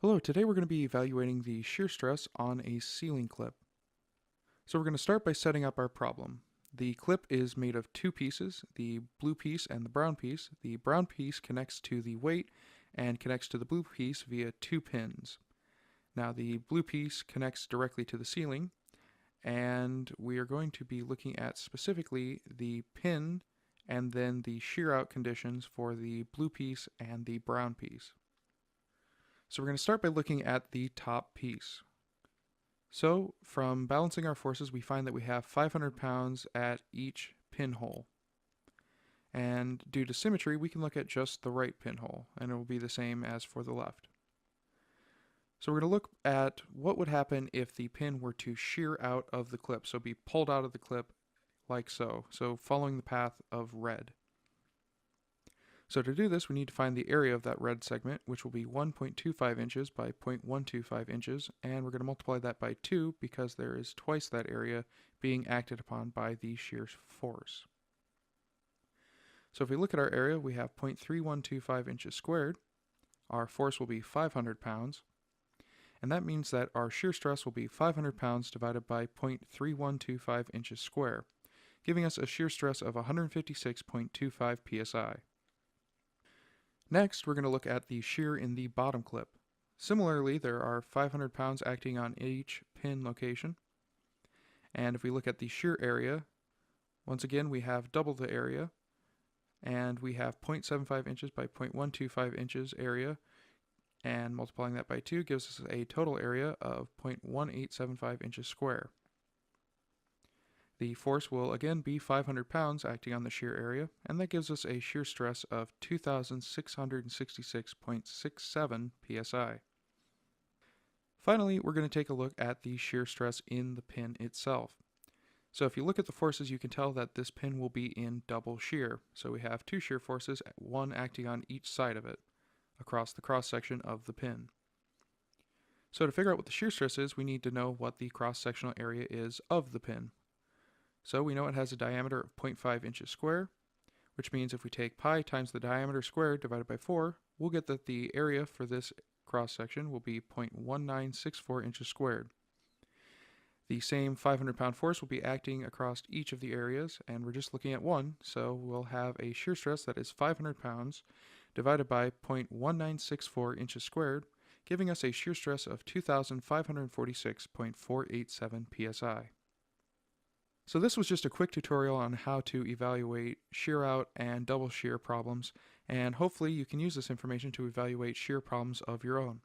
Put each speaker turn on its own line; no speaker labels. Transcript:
Hello, today we're going to be evaluating the shear stress on a ceiling clip. So we're going to start by setting up our problem. The clip is made of two pieces, the blue piece and the brown piece. The brown piece connects to the weight and connects to the blue piece via two pins. Now the blue piece connects directly to the ceiling, and we are going to be looking at specifically the pin and then the shear out conditions for the blue piece and the brown piece. So we're going to start by looking at the top piece. So from balancing our forces, we find that we have 500 pounds at each pinhole. And due to symmetry, we can look at just the right pinhole, and it will be the same as for the left. So we're going to look at what would happen if the pin were to shear out of the clip, so be pulled out of the clip like so, following the path of red. So to do this, we need to find the area of that red segment, which will be 1.25 inches by 0.125 inches, and we're going to multiply that by 2 because there is twice that area being acted upon by the shear force. So if we look at our area, we have 0.3125 inches squared. Our force will be 500 pounds, and that means that our shear stress will be 500 pounds divided by 0.3125 inches square, giving us a shear stress of 156.25 psi. Next, we're going to look at the shear in the bottom clip. Similarly, there are 500 pounds acting on each pin location. And if we look at the shear area, once again we have double the area, and we have 0.75 inches by 0.125 inches area, and multiplying that by 2 gives us a total area of 0.1875 inches square. The force will again be 500 pounds acting on the shear area, and that gives us a shear stress of 2,666.67 psi. Finally, we're going to take a look at the shear stress in the pin itself. So if you look at the forces, you can tell that this pin will be in double shear. So we have two shear forces, one acting on each side of it, across the cross-section of the pin. So to figure out what the shear stress is, we need to know what the cross-sectional area is of the pin. So we know it has a diameter of 0.5 inches square, which means if we take pi times the diameter squared divided by 4, we'll get that the area for this cross-section will be 0.1964 inches squared. The same 500 pound force will be acting across each of the areas, and we're just looking at one, so we'll have a shear stress that is 500 pounds divided by 0.1964 inches squared, giving us a shear stress of 2,546.487 psi. So this was just a quick tutorial on how to evaluate shear out and double shear problems, and hopefully you can use this information to evaluate shear problems of your own.